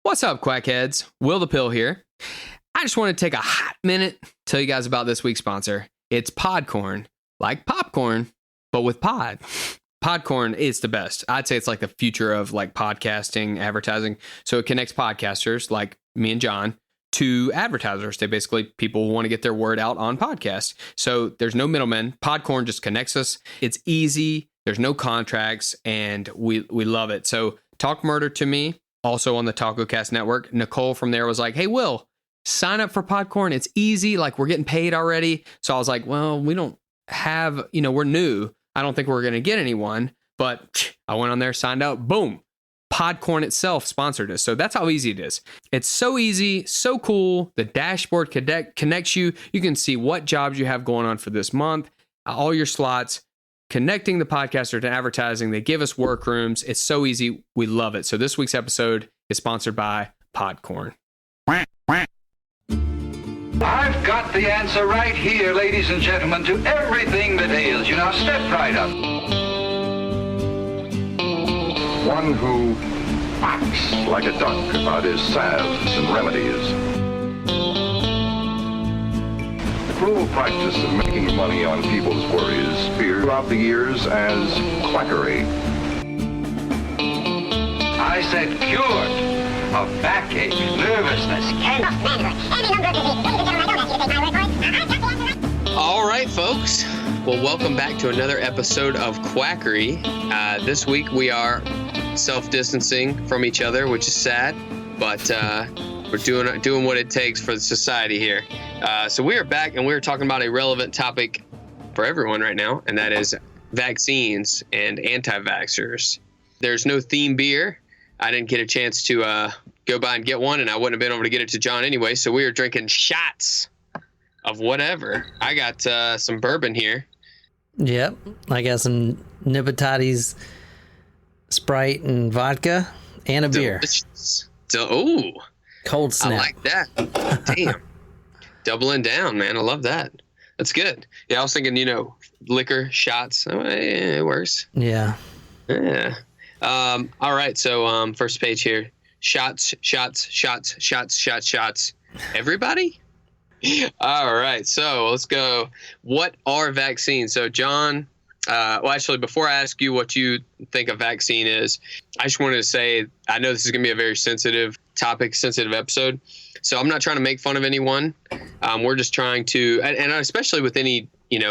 What's up, Quackheads? Will the Pill here. I just want to take a hot minute to tell you guys about this week's sponsor. It's Podcorn, like popcorn, but with pod. Podcorn is the best. I'd say it's like the future of like podcasting, advertising. So it connects podcasters like me and John to advertisers. They basically, people who want to get their word out on podcasts. So there's no middlemen. Podcorn just connects us. It's easy. There's no contracts, and we love it. So talk murder to me. Also on the TacoCast network, Nicole from there was like, hey, Will, sign up for Podcorn. It's easy. Like, we're getting paid already. So I was like, well, we don't have, we're new. I don't think we're going to get anyone. But I went on there, signed up. Boom. Podcorn itself sponsored us. So that's how easy it is. It's so easy, so cool. The dashboard connects you. You can see what jobs you have going on for this month, all your slots. Connecting the podcaster to advertising. They give us workrooms. It's so easy. We love it. So this week's episode is sponsored by Podcorn. I've got the answer right here, ladies and gentlemen, to everything that ails you. Now step right up. One who acts like a duck about his salves and remedies. The cruel practice of making money on people's worries appeared throughout the years as quackery. I said cured of backache, nervousness, All right, folks. Well, welcome back to another episode of Quackery. This week we are self-distancing from each other, which is sad, but we're doing what it takes for the society here. So we are back, and we're talking about a relevant topic for everyone right now, and that is vaccines and anti-vaxxers. There's no theme beer. I didn't get a chance to go by and get one, and I wouldn't have been able to get it to John anyway, so we are drinking shots of whatever. I got some bourbon here. Yep, I got some Nibitatis, Sprite, and vodka, and a beer. Ooh. Cold snap. I like that. Damn. Doubling down, man. I love that. That's good. Yeah, I was thinking, liquor, shots. Oh, yeah, it works. Yeah. Yeah. All right. So, first page here. Shots. Everybody? All right. So let's go. What are vaccines? So, John, actually, before I ask you what you think a vaccine is, I just wanted to say, I know this is going to be a very sensitive topic, sensitive episode. So I'm not trying to make fun of anyone. We're just trying to, and especially with any,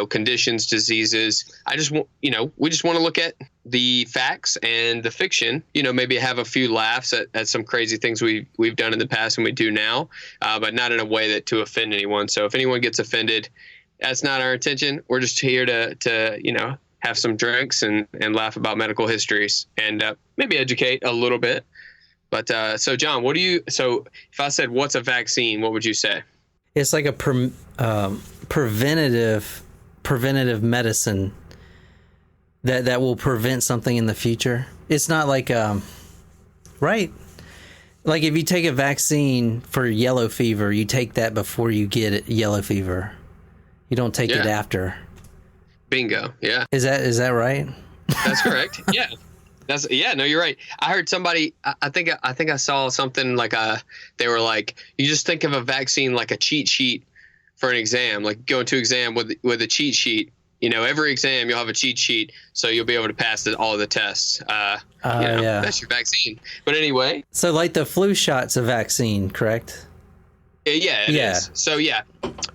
conditions, diseases, we just want to look at the facts and the fiction, maybe have a few laughs at some crazy things we've done in the past and we do now, but not in a way that to offend anyone. So if anyone gets offended, that's not our intention. We're just here to have some drinks and laugh about medical histories and maybe educate a little bit. But so, John, so if I said, what's a vaccine, what would you say? It's like a preventative medicine that will prevent something in the future. It's not like, right? Like if you take a vaccine for yellow fever, you take that before you get yellow fever. You don't take it after. Bingo. Yeah. Is that right? That's correct. Yeah. No, you're right. I heard somebody, I think I saw something like they were like, you just think of a vaccine like a cheat sheet for an exam, like going to exam with a cheat sheet. Every exam you'll have a cheat sheet, so you'll be able to pass all of the tests. Yeah. That's your vaccine. But anyway. So like the flu shot's a vaccine, correct? Yeah, it is. So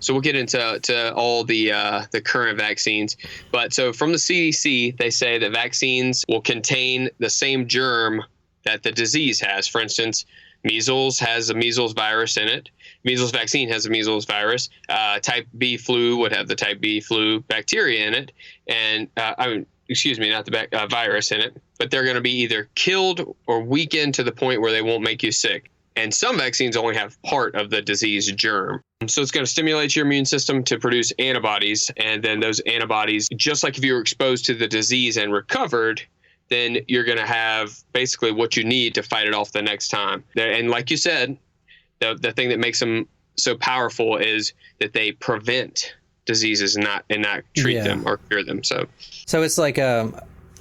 so we'll get into all the current vaccines. But so from the CDC, they say that vaccines will contain the same germ that the disease has. For instance, measles has a measles virus in it. Measles vaccine has a measles virus. Type B flu would have the type B flu bacteria in it, and not the virus in it. But they're going to be either killed or weakened to the point where they won't make you sick. And some vaccines only have part of the disease germ. So it's going to stimulate your immune system to produce antibodies. And then those antibodies, just like if you were exposed to the disease and recovered, then you're going to have basically what you need to fight it off the next time. And like you said, the thing that makes them so powerful is that they prevent diseases and not treat them or cure them. So it's like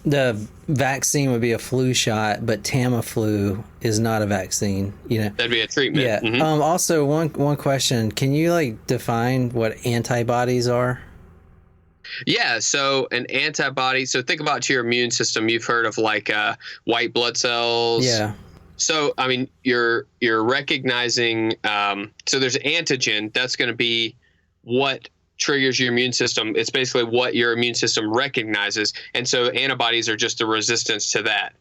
the vaccine would be a flu shot, but Tamiflu is not a vaccine. That'd be a treatment. Yeah. Mhm. Also, one question: can you like define what antibodies are? Yeah, so an antibody. So think about your immune system. You've heard of like white blood cells. Yeah. So I mean, you're recognizing. So there's antigen. That's going to be what triggers your immune system. It's basically what your immune system recognizes, and so antibodies are just a resistance to that.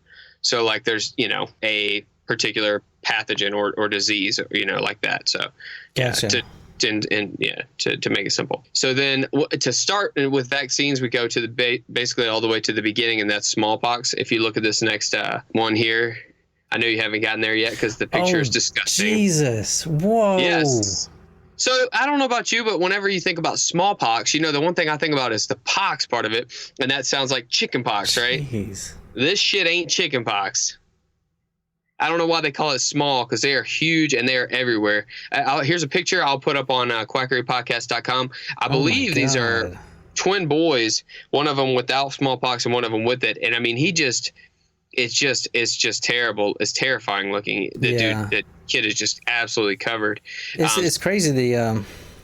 So like there's a particular pathogen or disease, like that. So Gotcha. To make it simple. So then to start with vaccines, we go to the basically all the way to the beginning, and that's smallpox. If you look at this next one here, I know you haven't gotten there yet because the picture is disgusting. Jesus. Whoa. Yes. So I don't know about you, but whenever you think about smallpox, the one thing I think about is the pox part of it, and that sounds like chickenpox, right? Jeez. This shit ain't chickenpox. I don't know why they call it small, because they are huge and they are everywhere. Here's a picture I'll put up on quackerypodcast.com. I believe these are twin boys, one of them without smallpox and one of them with it. And I mean, it's just terrible. It's terrifying looking. The kid is just absolutely covered. It's crazy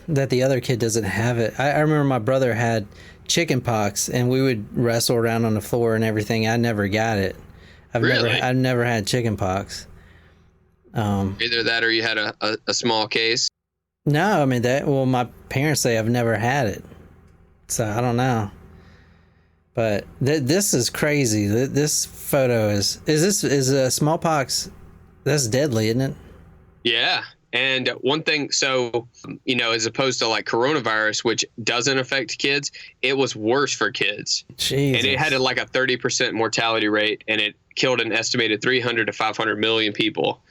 that the other kid doesn't have it. I remember my brother had chicken pox, and we would wrestle around on the floor and everything. I never got it. I've never had chicken pox. Either that or you had a small case. No, I mean my parents say I've never had it, so I don't know. But this is crazy. This photo is smallpox. That's deadly, isn't it? Yeah. And one thing, so, as opposed to like coronavirus, which doesn't affect kids, it was worse for kids. Jesus. And it had like a 30% mortality rate, and it killed an estimated 300 to 500 million people.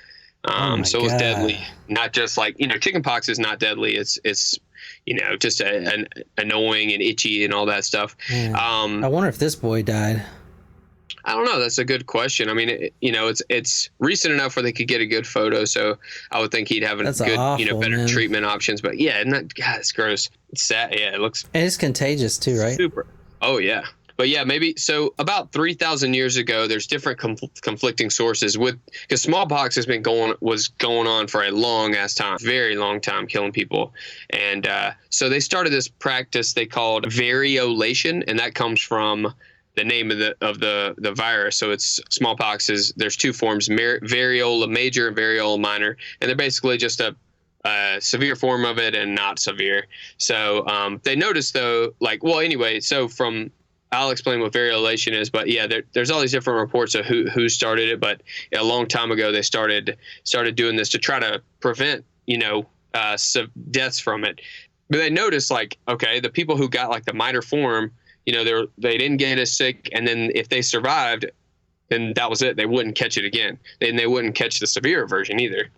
So it was deadly. Not just like, chickenpox is not deadly. It's just an annoying and itchy and all that stuff. I wonder if this boy died. I don't know. That's a good question. I mean, it's recent enough where they could get a good photo, so I would think he'd have That's good, awful, better man. treatment options. But yeah, God, it's gross. It's sad. Yeah, it looks. And it's contagious too, right? Super. Oh yeah. But yeah, maybe so. About 3,000 years ago, there's different conflicting sources because smallpox was going on for a long ass time, very long time, killing people, and so they started this practice they called variolation, and that comes from the name of the virus. So it's smallpox there's two forms, variola major and variola minor, and they're basically just a severe form of it and not severe. So they noticed though, so I'll explain what variolation is, but yeah, there's all these different reports of who started it, but a long time ago they started doing this to try to prevent deaths from it. But they noticed the people who got like the minor form, they didn't get as sick, and then if they survived, then that was it. They wouldn't catch it again, and they wouldn't catch the severe version either.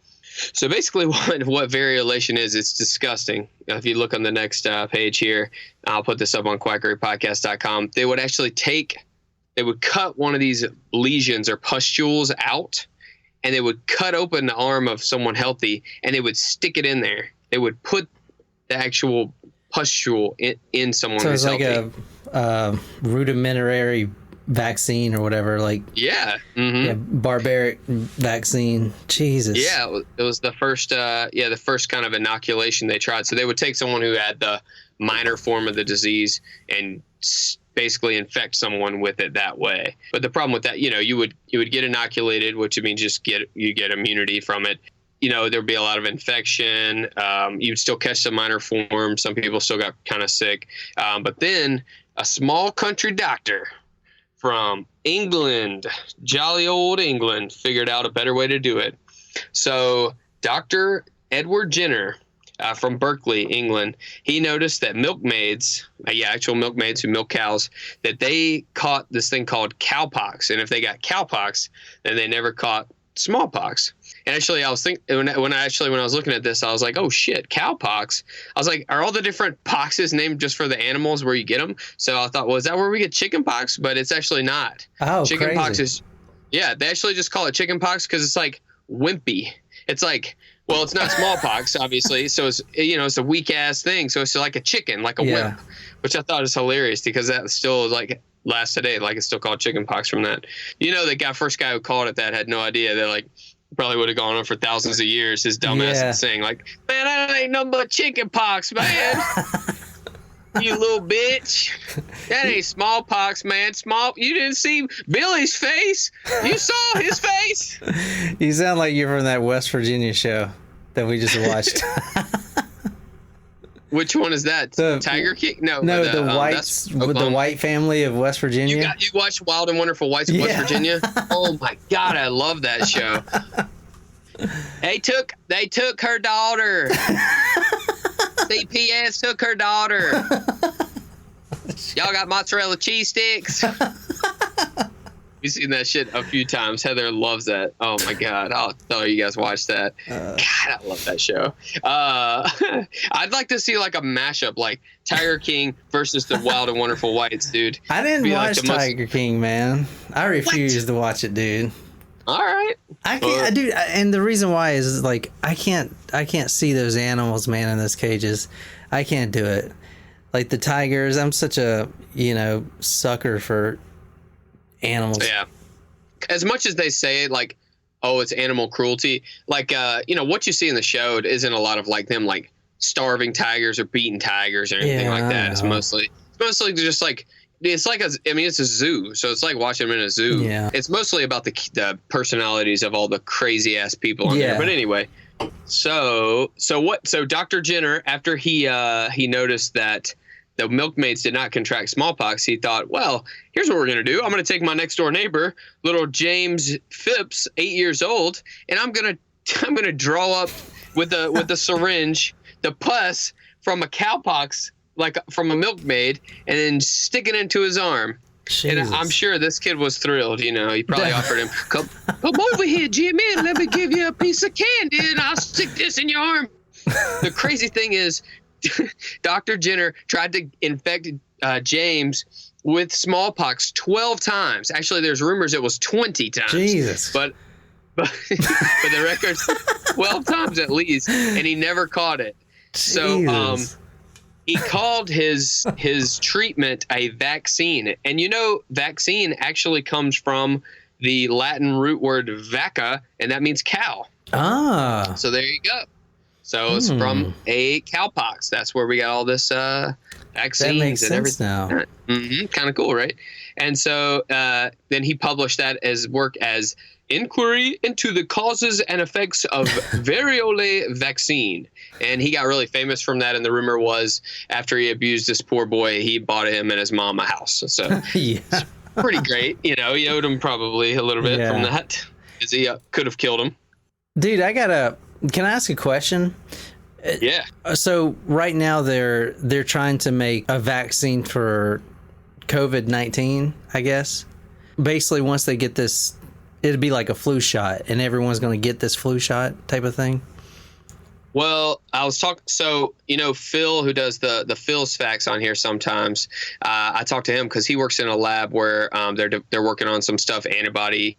So basically what variolation is, it's disgusting. If you look on the next page here, I'll put this up on quackerypodcast.com. They would actually cut one of these lesions or pustules out, and they would cut open the arm of someone healthy, and they would stick it in there. They would put the actual pustule in someone who's healthy. So it's like a rudimentary vaccine or whatever, barbaric vaccine. Jesus. Yeah, it was the first kind of inoculation they tried. So they would take someone who had the minor form of the disease and basically infect someone with it that way. But the problem with that, you would get inoculated, which means you get immunity from it. There'd be a lot of infection. You'd still catch the minor form. Some people still got kind of sick. But then a small country doctor from England, jolly old England, figured out a better way to do it. So Dr. Edward Jenner from Berkeley, England, he noticed that milkmaids, actual milkmaids who milk cows, that they caught this thing called cowpox. And if they got cowpox, then they never caught smallpox. And actually, I was thinking when I was looking at this, I was like, oh shit, cowpox. I was like, are all the different poxes named just for the animals where you get them? So I thought, well, is that where we get chickenpox? But it's actually not. Oh, chickenpox is, they actually just call it chickenpox because it's like wimpy. It's like, well, it's not smallpox, obviously. So it's it's a weak ass thing. So it's like a chicken, like a wimp, which I thought is hilarious because that still like last today. Like, it's still called chickenpox from that. You know, the first guy who called it that had no idea. They're like, probably would have gone on for thousands of years. His dumbass is saying like, man, that ain't nothing but chickenpox, man. You little bitch. That ain't smallpox, man. You didn't see Billy's face. You saw his face. You sound like you're from that West Virginia show that we just watched. Which one is that? Tiger King? No, the whites with the white family of West Virginia. You watched Wild and Wonderful Whites of West Virginia? Oh my God, I love that show. They took her daughter. CPS took her daughter. Y'all got mozzarella cheese sticks? We've seen that shit a few times. Heather loves that. Oh my God. I'll tell you guys watch that. God, I love that show. I'd like to see like a mashup, like Tiger King versus the Wild and Wonderful Whites, dude. I didn't watch Tiger King, man. I refuse to watch it, dude. All right. I can't, dude. And the reason why is like, I can't see those animals, man, in those cages. I can't do it. Like the tigers, I'm such a, sucker for animals. Yeah. As much as they say it, like, oh, it's animal cruelty, like, what you see in the show isn't a lot of like them like starving tigers or beating tigers or anything like that. It's mostly just like, it's like it's a zoo, so it's like watching them in a zoo. Yeah. It's mostly about the personalities of all the crazy ass people on there. But anyway, so Dr. Jenner, after he noticed that the milkmaids did not contract smallpox, he thought, well, here's what we're going to do. I'm going to take my next door neighbor, little James Phipps, 8 years old, and I'm going to draw up with the syringe the pus from a cowpox, like from a milkmaid, and then stick it into his arm. Jesus. And I'm sure this kid was thrilled. He probably offered him, come over here, Jimmy, and let me give you a piece of candy, and I'll stick this in your arm. The crazy thing is, Dr. Jenner tried to infect James with smallpox 12 times. Actually, there's rumors it was 20 times. Jesus. But the record's 12 times at least, and he never caught it. So he called his treatment a vaccine. And vaccine actually comes from the Latin root word vacca, and that means cow. Ah. So there you go. So it's from a cowpox. That's where we got all this vaccines that makes and sense everything. Now. Kind of cool, right? And so then he published that as work as Inquiry into the Causes and Effects of Variole Vaccine. And he got really famous from that. And the rumor was after he abused this poor boy, he bought him and his mom a house. So it's pretty great. He owed him probably a little bit from that, because he could have killed him. Dude, can I ask a question? Yeah. So right now they're trying to make a vaccine for COVID-19, I guess. Basically, once they get this, it'd be like a flu shot, and everyone's going to get this flu shot type of thing. Well, I was talking. So Phil, who does the Phil's Facts on here sometimes. I talked to him because he works in a lab where they're working on some stuff, antibody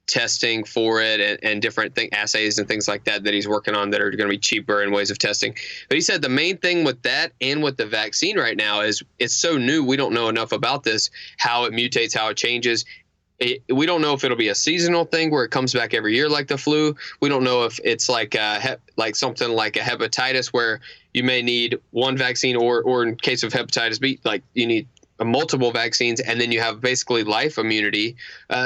testing for it, and different assays and things like that he's working on that are going to be cheaper and ways of testing. But he said the main thing with that and with the vaccine right now is it's so new. We don't know enough about this, how it mutates, how it changes. We don't know if it'll be a seasonal thing where it comes back every year like the flu. We don't know if it's like something like a hepatitis where you may need one vaccine, or in case of hepatitis B, like you need multiple vaccines, and then you have basically life immunity.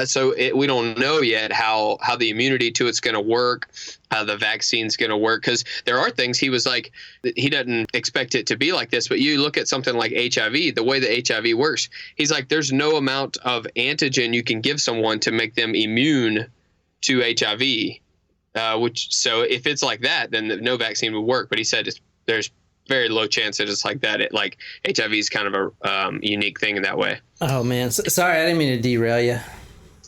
So we don't know yet how the immunity to it's going to work, how the vaccine's going to work, because there are things he was like, he doesn't expect it to be like this. But you look at something like HIV, the way that HIV works, he's like, there's no amount of antigen you can give someone to make them immune to HIV. So if it's like that, then no vaccine would work. But he said there's very low chance that it's like that. HIV is kind of a unique thing in that way. Oh man, sorry, I didn't mean to derail you.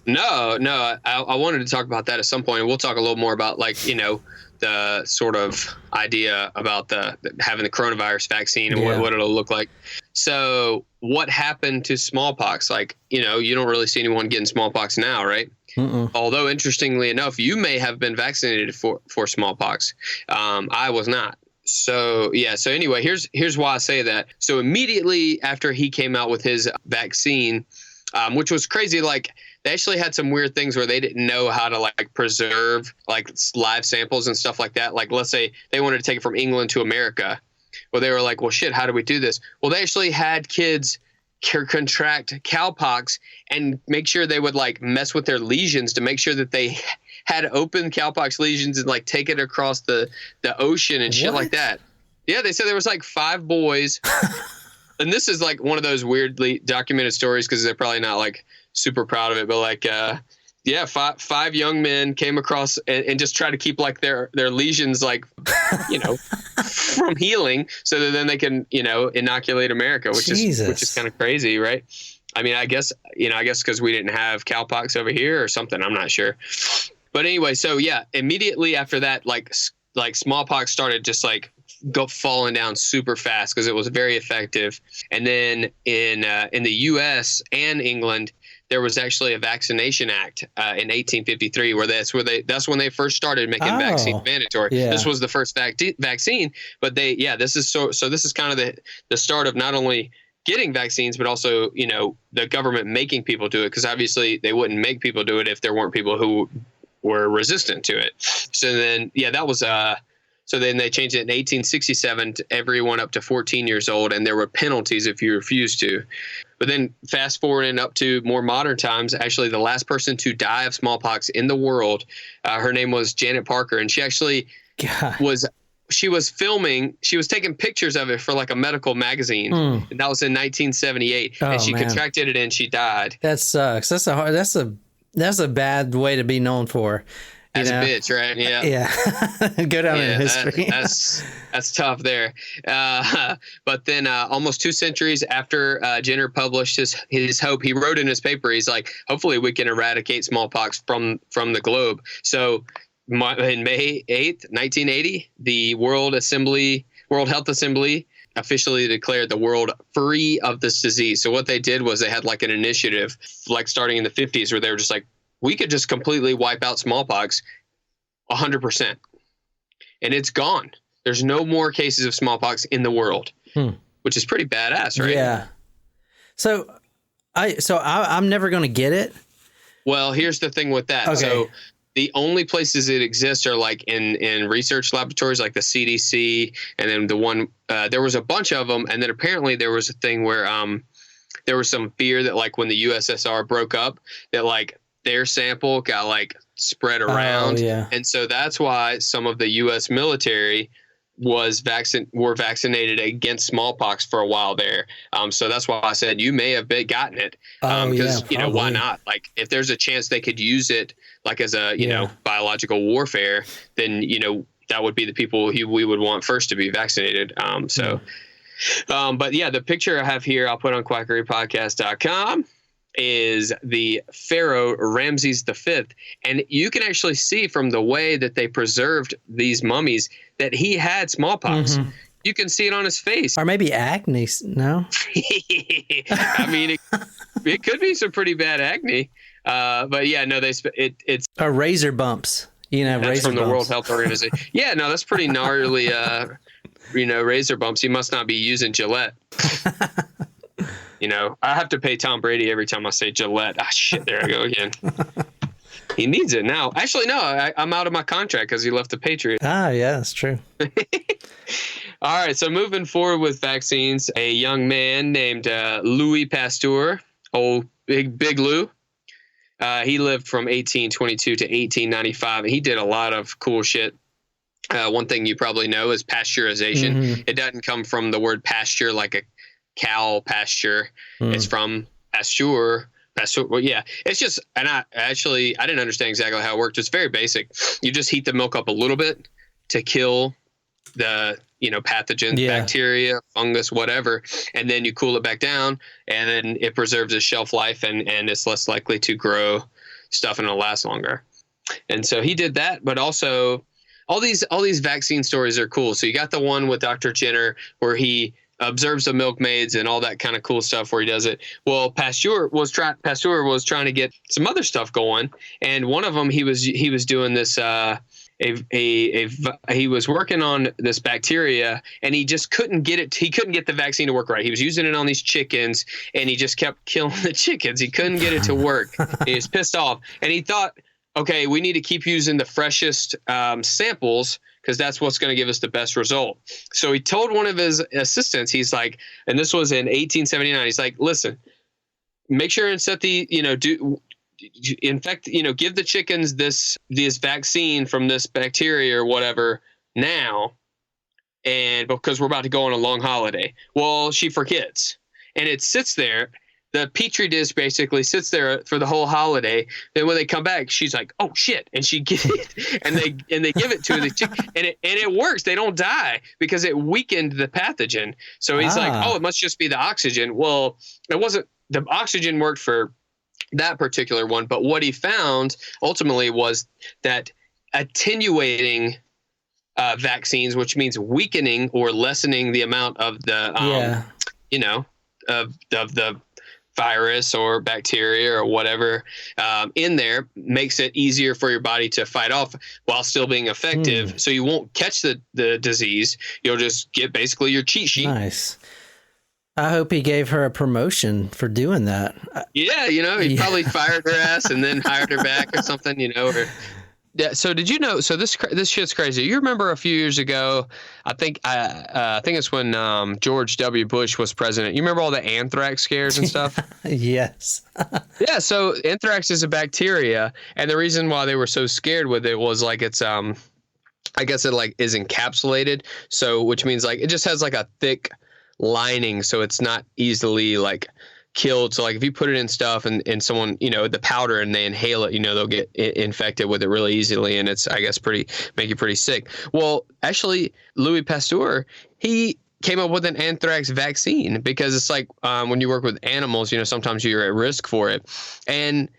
No, I wanted to talk about that at some point. We'll talk a little more about the sort of idea about having the coronavirus vaccine and what it'll look like. So what happened to smallpox? You don't really see anyone getting smallpox now, right? Mm-mm. Although interestingly enough, you may have been vaccinated for smallpox. I was not. So anyway, here's why I say that. So immediately after he came out with his vaccine, which was crazy. Like they actually had some weird things where they didn't know how to like preserve like live samples and stuff like that. Like let's say they wanted to take it from England to America. Well, they were like, well, shit, how do we do this? Well, they actually had kids contract cowpox and make sure they would like mess with their lesions to make sure that they had open cowpox lesions and like take it across the ocean and shit like that. Yeah, they said there was like 5 boys. And this is like one of those weirdly documented stories because they're probably not like super proud of it, but like, yeah, five young men came across and just try to keep like their lesions like, you know, from healing so that then they can, you know, inoculate America, which is kind of crazy, right? I mean, I guess because we didn't have cowpox over here or something, I'm not sure. But anyway, so yeah, immediately after that, like smallpox started just like falling down super fast because it was very effective. And then in the U.S. and England, there was actually a vaccination act in 1853 where that's when they first started making vaccines mandatory. Yeah. This was the first vaccine, but this is kind of the start of not only getting vaccines, but also, you know, the government making people do it, because obviously they wouldn't make people do it if there weren't people who were resistant to it. So then, that was so then they changed it in 1867 to everyone up to 14 years old, and there were penalties if you refused to. But then fast forwarding up to more modern times, actually the last person to die of smallpox in the world, her name was Janet Parker, and she actually was taking pictures of it for like a medical magazine, and that was in 1978, and she contracted it and she died. That sucks. That's a bad way to be known for. As a bitch, right? Yeah. Yeah. Go down in history. That's tough there. But then almost 2 centuries after Jenner published his hope, he wrote in his paper, he's like, hopefully we can eradicate smallpox from the globe. So in May 8th, 1980, the World Health Assembly officially declared the world free of this disease. So what they did was they had like an initiative, like starting in the 50s, where they were just like, we could just completely wipe out smallpox 100%. And it's gone. There's no more cases of smallpox in the world, which is pretty badass, right? Yeah. So I'm never going to get it. Well, here's the thing with that. Okay. So the only places it exists are like in research laboratories like the CDC, and then the one there was a bunch of them, and then apparently there was a thing where there was some fear that like when the USSR broke up that like their sample got like spread around. And so that's why some of the U.S. military were vaccinated against smallpox for a while there. So that's why I said you may have gotten it. Because, you know, why not? Like if there's a chance they could use it like as a, you know, biological warfare, then, you know, that would be the people we would want first to be vaccinated. But yeah, the picture I have here, I'll put on quackerypodcast.com. is the pharaoh Ramses V. And you can actually see from the way that they preserved these mummies that he had smallpox. You can see it on his face. Or maybe acne. No? I mean, it could be some pretty bad acne. But yeah, no, it's razor bumps. You know, that's razor from bumps. The World Health Organization. Yeah, no, that's pretty gnarly, razor bumps. He must not be using Gillette. You know, I have to pay Tom Brady every time I say Gillette. Ah, shit, there I go again. He needs it now. Actually, no, I'm out of my contract because he left the Patriots. Ah, yeah, that's true. All right, so moving forward with vaccines, a young man named Louis Pasteur, old Big Lou, he lived from 1822 to 1895, and he did a lot of cool shit. One thing you probably know is pasteurization. It doesn't come from the word pasture like a cow pasture. It's from pasture. Well, yeah, it's just, and I didn't understand exactly how it worked. It's very basic. You just heat the milk up a little bit to kill the, you know, pathogens, bacteria, fungus, whatever, and then you cool it back down, and then it preserves its shelf life, and it's less likely to grow stuff and it'll last longer. And so he did that, but also all these vaccine stories are cool. So you got the one with Dr. Jenner where he observes the milkmaids and all that kind of cool stuff where he does it. Well, Pasteur was trying to get some other stuff going, and one of them he was doing this. he was working on this bacteria, and he just couldn't get it. He couldn't get the vaccine to work right. He was using it on these chickens, and he just kept killing the chickens. He couldn't get it to work. He was pissed off, and he thought, okay, we need to keep using the freshest samples, because that's what's going to give us the best result. So he told one of his assistants, he's like, and this was in 1879. He's like, listen, make sure and set the, give the chickens this vaccine from this bacteria or whatever now, and because we're about to go on a long holiday. Well, she forgets, and it sits there. The petri dish basically sits there for the whole holiday. Then when they come back, she's like, "Oh shit!" and she gets it, and they give it to the chicken, and it works. They don't die because it weakened the pathogen. So he's like, "Oh, it must just be the oxygen." Well, it wasn't. The oxygen worked for that particular one, but what he found ultimately was that attenuating vaccines, which means weakening or lessening the amount of the of the virus or bacteria or whatever in there, makes it easier for your body to fight off while still being effective. So you won't catch the disease. You'll just get basically your cheat sheet. Nice. I hope he gave her a promotion for doing that. Yeah, he probably fired her ass and then hired her back or something, Yeah. So did you know? So this shit's crazy. You remember a few years ago? I think it's when George W. Bush was president. You remember all the anthrax scares and stuff? Yes. Yeah. So anthrax is a bacteria, and the reason why they were so scared with it was like it's I guess it like is encapsulated. So which means like it just has like a thick lining, so it's not easily like killed. So like if you put it in stuff and someone, the powder, and they inhale it, they'll get infected with it really easily, and it's, I guess, make you pretty sick. Well, actually, Louis Pasteur, he came up with an anthrax vaccine, because it's like when you work with animals, sometimes you're at risk for it. And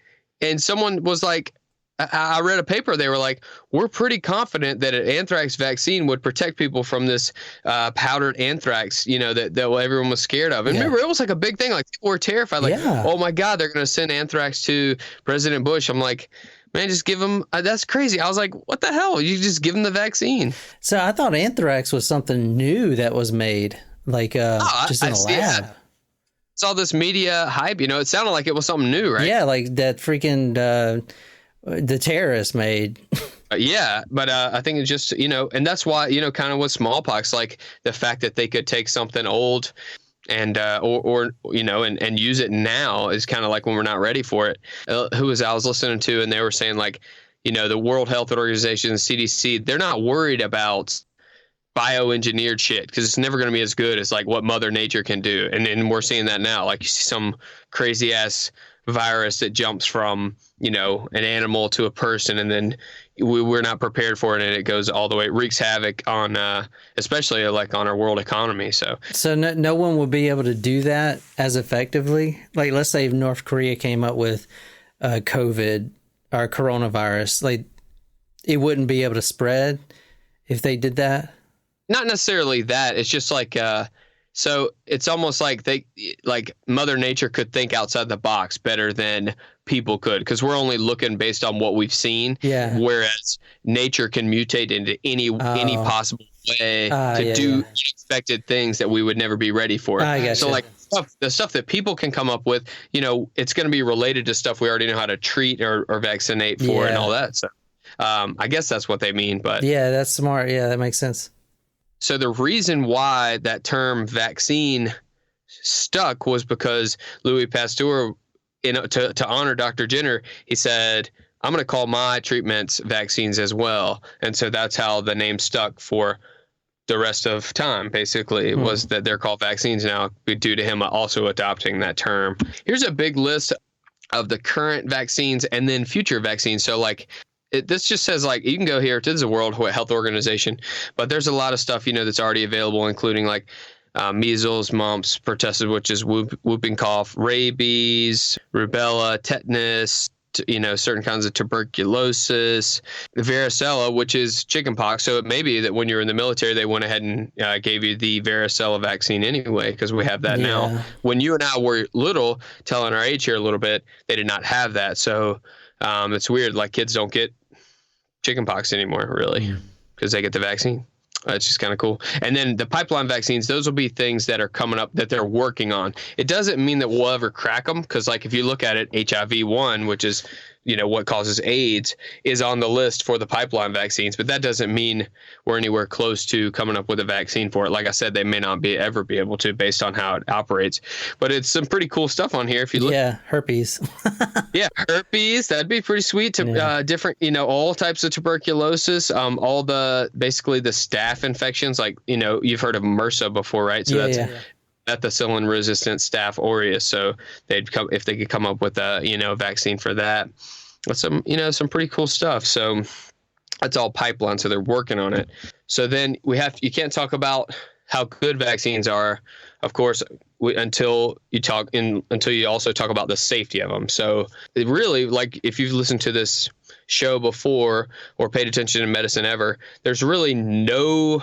someone was like, I read a paper. They were like, we're pretty confident that an anthrax vaccine would protect people from this powdered anthrax, that everyone was scared of. And remember, it was like a big thing. Like people were terrified. Like, oh my God, they're going to send anthrax to President Bush. I'm like, man, just give them. That's crazy. I was like, what the hell? You just give them the vaccine. So I thought anthrax was something new that was made, like just in a lab. Saw this media hype. It sounded like it was something new, right? Yeah, like that freaking. The terrorists made. Yeah, but I think it's just, and that's why, kind of with smallpox, like the fact that they could take something old and and use it now is kind of like when we're not ready for it. I was listening to, and they were saying like, the World Health Organization, CDC, they're not worried about bioengineered shit, because it's never going to be as good as like what Mother Nature can do. And we're seeing that now. Like you see some crazy ass virus that jumps from an animal to a person, and then we're not prepared for it, and it goes all the way, wreaks havoc on especially like on our world economy. So no one would be able to do that as effectively. Like let's say North Korea came up with COVID or coronavirus, like it wouldn't be able to spread if they did that. Not necessarily that. It's just like so it's almost like Mother Nature could think outside the box better than people could, because we're only looking based on what we've seen. Yeah. Whereas nature can mutate into any possible way to do unexpected things that we would never be ready for. So like the stuff that people can come up with, it's going to be related to stuff we already know how to treat or vaccinate for and all that. So I guess that's what they mean. But yeah, that's smart. Yeah, that makes sense. So the reason why that term vaccine stuck was because Louis Pasteur, to honor Dr. Jenner, he said, I'm going to call my treatments vaccines as well. And so that's how the name stuck for the rest of time, basically, was that they're called vaccines now due to him also adopting that term. Here's a big list of the current vaccines and then future vaccines. So like, this just says like you can go here to the World Health Organization, but there's a lot of stuff that's already available, including like measles, mumps, pertussis, which is whooping cough, rabies, rubella, tetanus, certain kinds of tuberculosis, varicella, which is chickenpox. So it may be that when you're in the military, they went ahead and gave you the varicella vaccine anyway, because we have that now. When you and I were little, telling our age here a little bit, they did not have that. So it's weird. Like kids don't get chickenpox anymore, really, because they get the vaccine. That's just kind of cool. And then the pipeline vaccines, those will be things that are coming up that they're working on. It doesn't mean that we'll ever crack them, because like if you look at it, HIV-1, which is, you know, what causes AIDS, is on the list for the pipeline vaccines, but that doesn't mean we're anywhere close to coming up with a vaccine for it. Like I said, they may not ever be able to, based on how it operates. But it's some pretty cool stuff on here if you look. Yeah, herpes. Yeah, herpes, that'd be pretty sweet. To different, you know, all types of tuberculosis, all the basically the staph infections, like, you know, you've heard of MRSA before, right? So methicillin resistant Staph aureus. So if they could come up with a, you know, vaccine for that. That's some pretty cool stuff. So that's all pipeline. So they're working on it. So then you can't talk about how good vaccines are, of course, until you also talk about the safety of them. So it really, like, if you've listened to this show before or paid attention to medicine ever, there's really no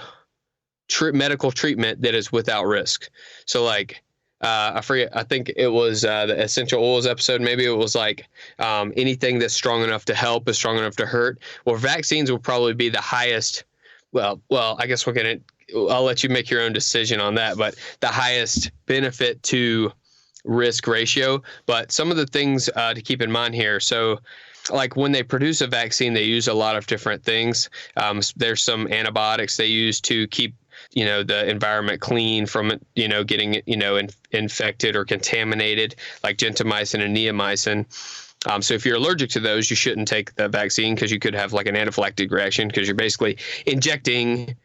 medical treatment that is without risk. So like, I forget, I think it was the essential oils episode. Maybe it was like anything that's strong enough to help is strong enough to hurt. Well, vaccines will probably be the highest. Well, I guess I'll let you make your own decision on that, but the highest benefit to risk ratio. But some of the things to keep in mind here. So like when they produce a vaccine, they use a lot of different things. There's some antibiotics they use to keep, you know, the environment clean from, you know, getting, you know, infected or contaminated, like gentamicin and neomycin. So if you're allergic to those, you shouldn't take the vaccine, because you could have like an anaphylactic reaction, because you're basically injecting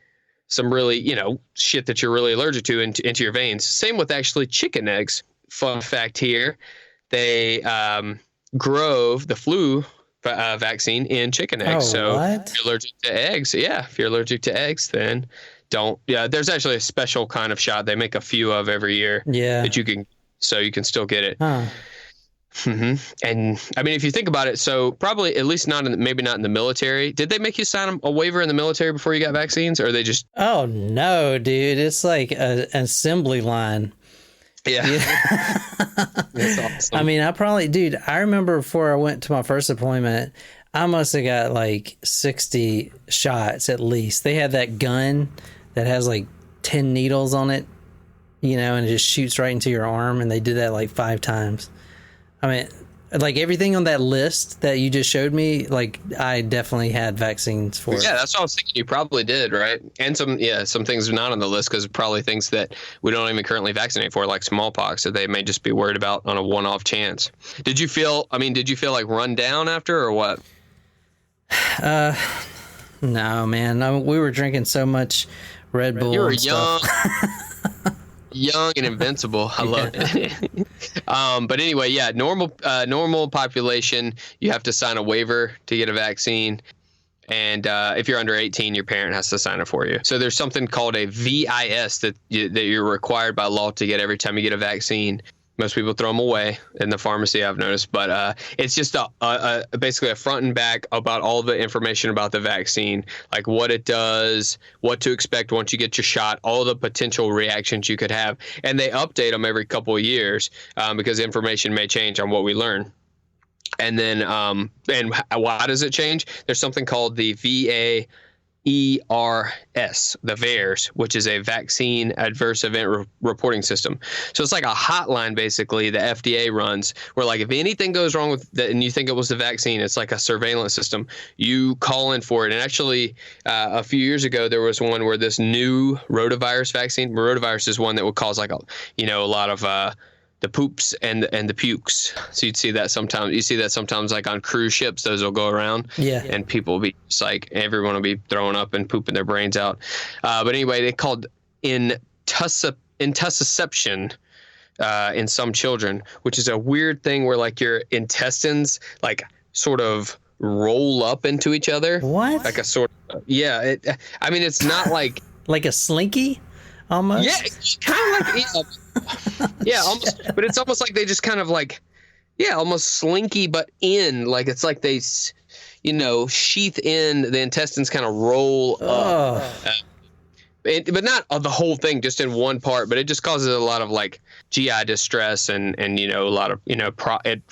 some really, you know, shit that you're really allergic to into your veins. Same with actually chicken eggs. Fun fact here, they grow the flu vaccine in chicken eggs. So if you're allergic to eggs, if you're allergic to eggs, then there's actually a special kind of shot they make a few of every year that you can still get it. And I mean, if you think about it, so probably at least maybe not in the military. Did they make you sign a waiver in the military before you got vaccines, or they just? Oh no, dude! It's like an assembly line. Yeah. That's awesome. I mean, I remember before I went to my first deployment, I must have got like 60 shots at least. They had that gun that has like 10 needles on it, you know, and it just shoots right into your arm. And they did that like 5 times. I mean, like everything on that list that you just showed me, like I definitely had vaccines for it. Yeah, that's what I was thinking. You probably did, right? And some things are not on the list, because probably things that we don't even currently vaccinate for, like smallpox, that they may just be worried about on a one-off chance. Did you feel like run down after, or what? No, man. We were drinking so much Red Bull. You were and young. Stuff. Young and invincible. I love it. But anyway, normal population, you have to sign a waiver to get a vaccine. And if you're under 18, your parent has to sign it for you. So there's something called a VIS that you're required by law to get every time you get a vaccine. Most people throw them away in the pharmacy, I've noticed, but it's just basically a front and back about all the information about the vaccine, like what it does, what to expect once you get your shot, all the potential reactions you could have. And they update them every couple of years because information may change on what we learn. And then and why does it change? There's something called the VAERS, the VAERS, which is a vaccine adverse event reporting system. So it's like a hotline, basically, the FDA runs, where like if anything goes wrong with that and you think it was the vaccine, it's like a surveillance system. You call in for it. And actually, a few years ago, there was one where this new rotavirus vaccine, rotavirus is one that would cause like a lot of the poops and the pukes. So you'd see that sometimes. You see that sometimes like on cruise ships, those will go around. Yeah. And people will be just like, everyone will be throwing up and pooping their brains out. But anyway, they called intussusception in some children, which is a weird thing where like your intestines like sort of roll up into each other. What? Like a sort of, yeah. I mean, it's not like. Like a slinky? Almost? Yeah, kind of like, yeah, almost, but it's almost like they just kind of like, almost slinky, but in, like it's like they, sheath in, the intestines kind of roll up. but not the whole thing, just in one part. But it just causes a lot of like GI distress and a lot of a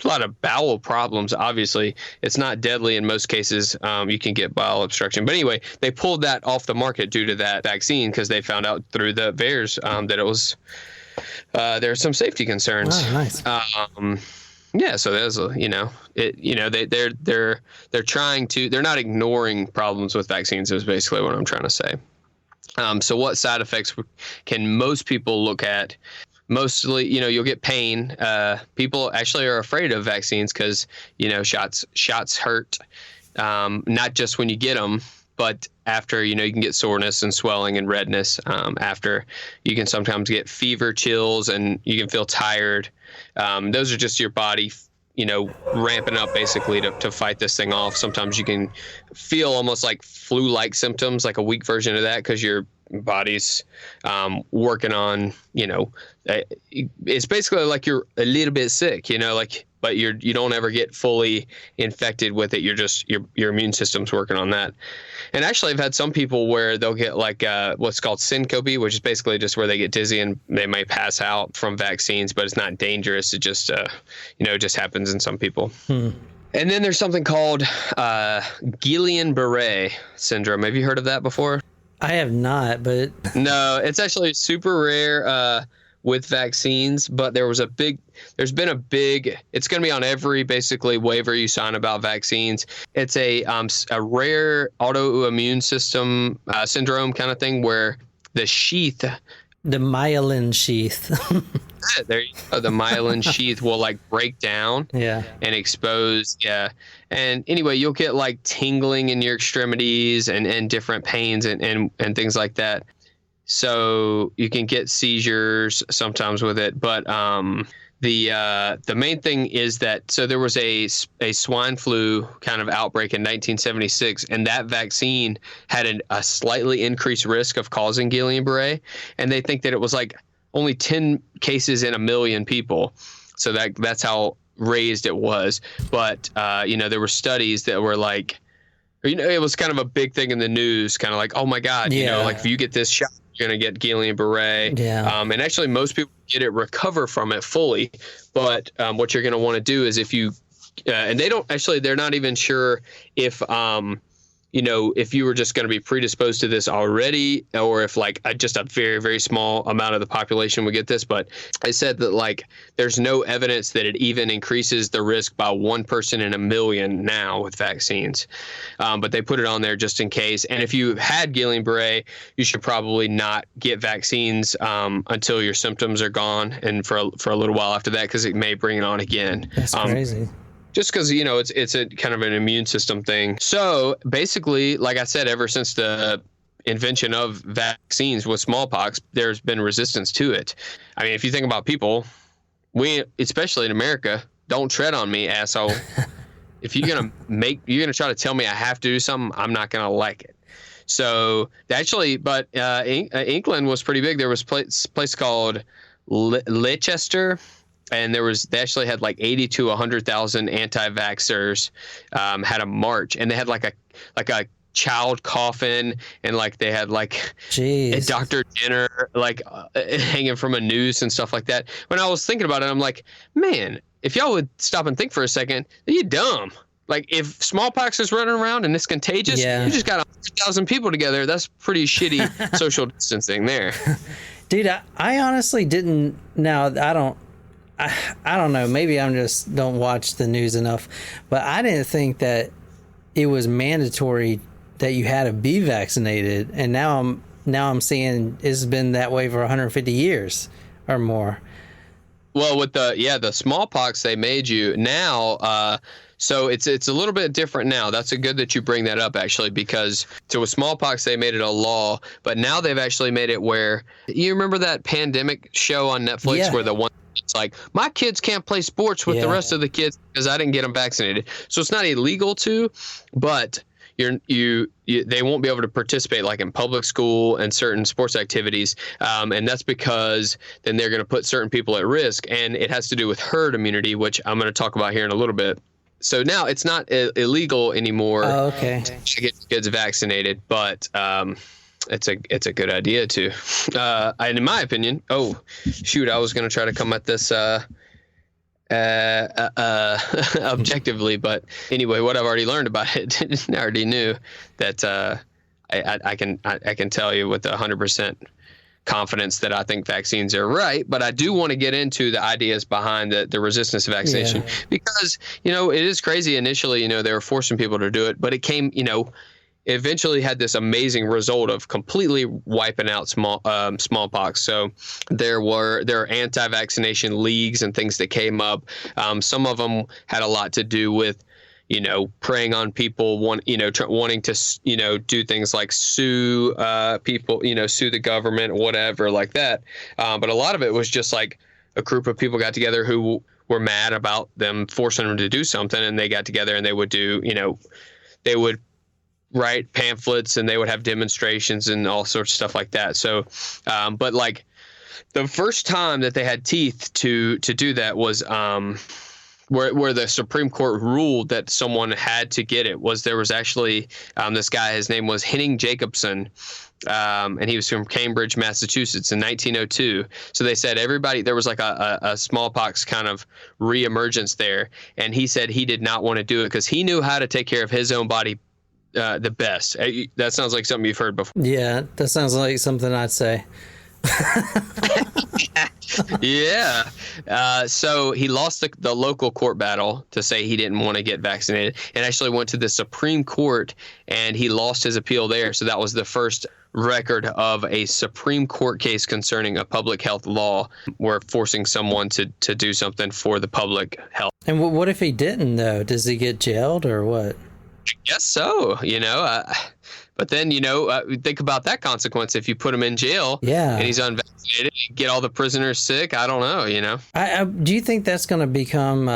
lot of bowel problems. Obviously, it's not deadly in most cases. You can get bowel obstruction, but anyway, they pulled that off the market due to that vaccine because they found out through the VAERS that it was there's some safety concerns. Oh, nice. Yeah, so there's they're trying to, they're not ignoring problems with vaccines is basically what I'm trying to say. So what side effects can most people look at? Mostly, you'll get pain. People actually are afraid of vaccines because, shots hurt, not just when you get them, but after, you can get soreness and swelling and redness. After, you can sometimes get fever, chills, and you can feel tired. Those are just your body, ramping up basically to fight this thing off. Sometimes you can feel almost like flu-like symptoms, like a weak version of that, because your body's working on, it's basically like you're a little bit sick, but you don't ever get fully infected with it. You're just, your immune system's working on that. And actually, I've had some people where they'll get like what's called syncope, which is basically just where they get dizzy and they may pass out from vaccines, but it's not dangerous. It just, it just happens in some people. And then there's something called Guillain-Barré syndrome. Have you heard of that before? I have not, but no, it's actually super rare with vaccines, but there's been a big, it's going to be on every basically waiver you sign about vaccines. It's a rare autoimmune system syndrome kind of thing where the sheath, the myelin sheath. There you go. The myelin sheath will like break down and expose. Yeah. And anyway, you'll get like tingling in your extremities and different pains and things like that. So you can get seizures sometimes with it. But the main thing is that, so there was a swine flu kind of outbreak in 1976, and that vaccine had a slightly increased risk of causing Guillain-Barré. And they think that it was like only 10 cases in 1 million people. So that's how raised it was. But, there were studies that were like, it was kind of a big thing in the news, kind of like, oh my God, like if you get this shot, you're going to get Guillain-Barré. Yeah. And actually most people recover from it fully. But what you're going to want to do is if you, and they're not even sure if, if you were just going to be predisposed to this already, or if like just a very, very small amount of the population would get this. But I said that like there's no evidence that it even increases the risk by 1 person in 1 million now with vaccines. But they put it on there just in case. And if you had Guillain-Barré, you should probably not get vaccines until your symptoms are gone and for a little while after that, because it may bring it on again. That's crazy. Just because, it's a kind of an immune system thing. So basically, like I said, ever since the invention of vaccines with smallpox, there's been resistance to it. I mean, if you think about people, we, especially in America, don't tread on me, asshole. If you're going to try to tell me I have to do something, I'm not going to like it. So actually, but England was pretty big. There was a place called Leicester. And they actually had like 80 to 100,000 anti-vaxxers had a march, and they had like a child coffin, and like they had like a Dr. Jenner like hanging from a noose and stuff like that. When I was thinking about it, I'm like, man, if y'all would stop and think for a second, you dumb. Like if smallpox is running around and it's contagious, you just got 100,000 people together. That's pretty shitty social distancing there. Dude, I honestly didn't. Now I don't know. Maybe I'm just don't watch the news enough, but I didn't think that it was mandatory that you had to be vaccinated. And now I'm seeing it's been that way for 150 years or more. Well, with the smallpox they made you now. So it's a little bit different now. That's good that you bring that up, actually, because so with smallpox they made it a law, but now they've actually made it where, you remember that pandemic show on Netflix where the one. It's like, my kids can't play sports with the rest of the kids because I didn't get them vaccinated. So it's not illegal to, but they won't be able to participate like in public school and certain sports activities. And that's because then they're going to put certain people at risk. And it has to do with herd immunity, which I'm going to talk about here in a little bit. So now it's not illegal anymore to get kids vaccinated, but it's a good idea too. And in my opinion, I was going to try to come at this objectively, but anyway, what I've already learned about it, I already knew that I can tell you with 100% confidence that I think vaccines are right, but I do want to get into the ideas behind the resistance to vaccination, because, it is crazy. Initially, they were forcing people to do it, but it came, eventually had this amazing result of completely wiping out smallpox. So there are anti-vaccination leagues and things that came up. Some of them had a lot to do with, preying on people, wanting to, do things like sue people, sue the government, whatever like that. But a lot of it was just like a group of people got together who were mad about them forcing them to do something, and they got together and they would do, they would write pamphlets and they would have demonstrations and all sorts of stuff like that. So, but like the first time that they had teeth to do that was where the Supreme Court ruled that someone had to get it was there was actually this guy, his name was Henning Jacobson, and he was from Cambridge, Massachusetts in 1902. So they said there was like a smallpox kind of reemergence there. And he said he did not want to do it because he knew how to take care of his own body the best. That sounds like something you've heard before. Yeah, that sounds like something I'd say. Yeah. So he lost the local court battle to say he didn't want to get vaccinated, and actually went to the Supreme Court, and he lost his appeal there. So that was the first record of a Supreme Court case concerning a public health law where forcing someone to do something for the public health. And what if he didn't, though? Does he get jailed or what? I guess so, but then, think about that consequence. If you put him in jail and he's unvaccinated, you get all the prisoners sick. I don't know, Do you think that's going to become,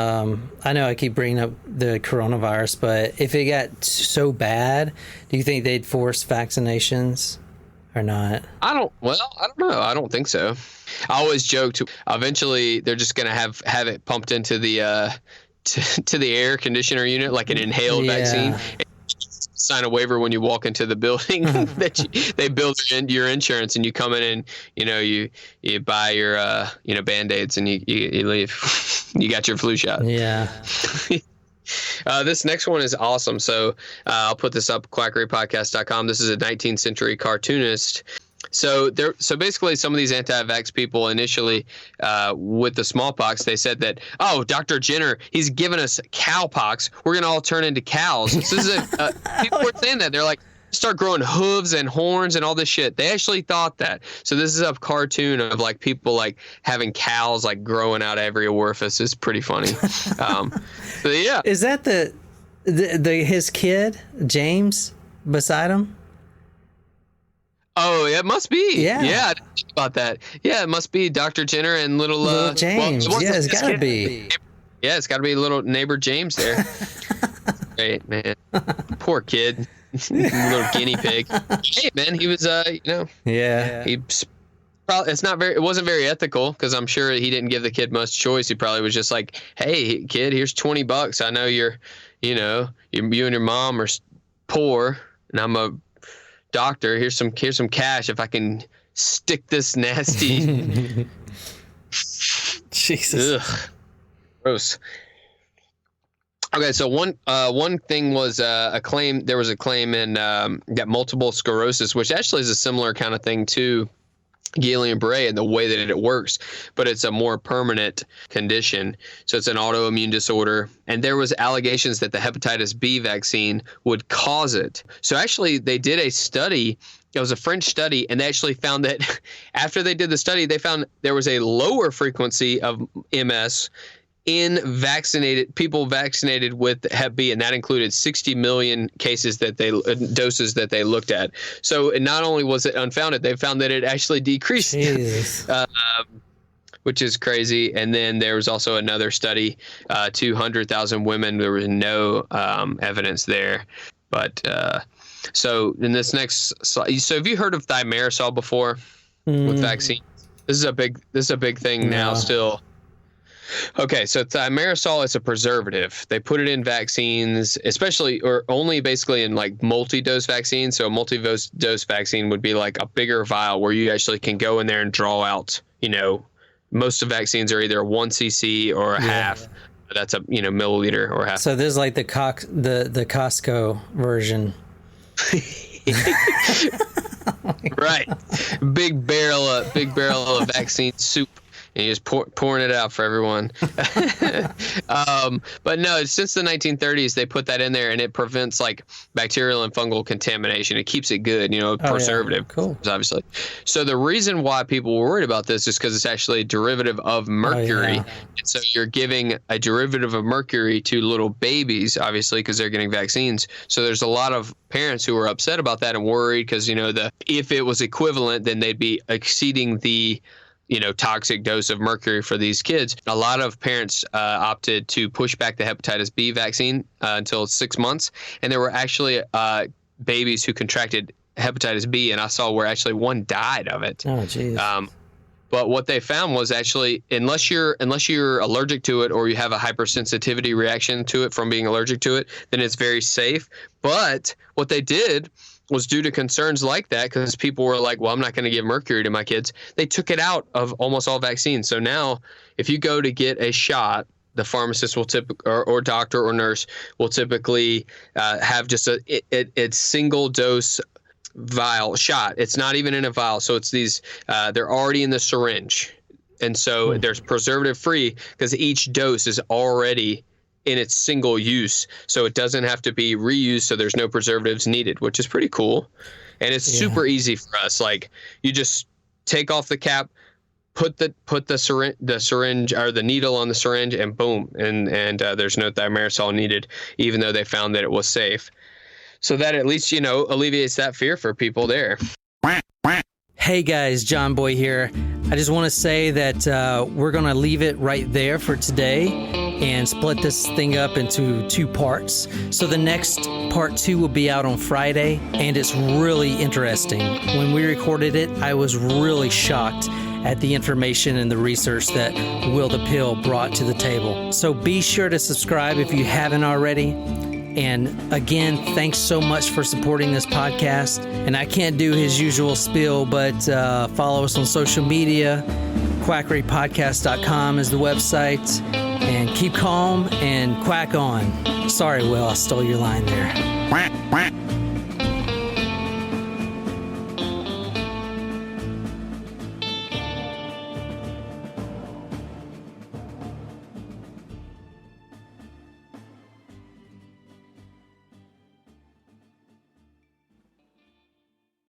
I know I keep bringing up the coronavirus, but if it got so bad, do you think they'd force vaccinations or not? I don't know. I don't think so. I always joked, eventually they're just going to have it pumped into the to the air conditioner unit, like an inhaled vaccine. Sign a waiver when you walk into the building that they build your insurance, and you come in and you buy your Band-Aids and you leave. You got your flu shot. Yeah. This next one is awesome. So I'll put this up, quackerypodcast.com. This is a 19th century cartoonist. So basically some of these anti-vax people initially with the smallpox, they said that, Dr. Jenner, he's given us cowpox. We're going to all turn into cows. So this is people were saying that. They're like, start growing hooves and horns and all this shit. They actually thought that. So this is a cartoon of like people like having cows like growing out every orifice. It's pretty funny. So yeah. Is that the his kid, James, beside him? Oh, it must be. Yeah. Yeah, I didn't think about that. Yeah, it must be Dr. Jenner and little James. It's got to be. Yeah, it's got to be little neighbor James there. Great, man. Poor kid. Little guinea pig. Hey, man, he was, Yeah. It wasn't very ethical, because I'm sure he didn't give the kid much choice. He probably was just like, hey, kid, here's $20. I know you and your mom are poor, and I'm a doctor. Here's some cash if I can stick this nasty. Jesus. Ugh. Gross. Okay, so one thing was a claim. There was a claim in that multiple sclerosis, which actually is a similar kind of thing to Guillain-Barré in the way that it works, but it's a more permanent condition. So it's an autoimmune disorder, and there was allegations that the hepatitis B vaccine would cause it. So actually, they did a study. It was a French study, and they actually found that after they did the study, they found there was a lower frequency of MS in people vaccinated with Hep B, and that included 60 million doses that they looked at. So not only was it unfounded, they found that it actually decreased, which is crazy. And then there was also another study, 200,000 women. There was no evidence there, but so in this next slide, so have you heard of thimerosal before with vaccine? This is a big thing now still. Okay, so thimerosal is a preservative. They put it in vaccines, especially or only basically in like multi-dose vaccines. So a multi-dose vaccine would be like a bigger vial where you actually can go in there and draw out, most of vaccines are either 1 cc or a half. That's a milliliter or half. So this is like the Costco version. Right. Big barrel of vaccine soup. And you're just pouring it out for everyone. But no, since the 1930s, they put that in there, and it prevents like bacterial and fungal contamination. It keeps it good, preservative, cool. Obviously. So the reason why people were worried about this is because it's actually a derivative of mercury. And so you're giving a derivative of mercury to little babies, obviously, because they're getting vaccines. So there's a lot of parents who were upset about that and worried because, if it was equivalent, then they'd be exceeding the toxic dose of mercury for these kids. A lot of parents opted to push back the hepatitis B vaccine until 6 months. And there were actually babies who contracted hepatitis B, and I saw where actually one died of it. Oh, geez. But what they found was actually, unless you're allergic to it or you have a hypersensitivity reaction to it from being allergic to it, then it's very safe. But what they did was due to concerns like that, because people were like, well, I'm not going to give mercury to my kids. They took it out of almost all vaccines. So now if you go to get a shot, the pharmacist will or doctor or nurse will typically have just a single dose vial shot. It's not even in a vial. So it's these, they're already in the syringe. And so there's preservative free because each dose is already in its single use, so it doesn't have to be reused, so there's no preservatives needed, which is pretty cool. And it's super easy for us. Like, you just take off the cap, put the syringe or the needle on the syringe, and boom, and there's no thimerosal needed, even though they found that it was safe. So that at least alleviates that fear for people there. Hey guys, John Boy here. I just want to say that we're going to leave it right there for today and split this thing up into 2 parts. So the next part 2 will be out on Friday, and it's really interesting. When we recorded it, I was really shocked at the information and the research that Will the Pill brought to the table. So be sure to subscribe if you haven't already. And again, thanks so much for supporting this podcast. And I can't do his usual spiel, but follow us on social media. quackerypodcast.com is the website. And keep calm and quack on. Sorry, Will, I stole your line there.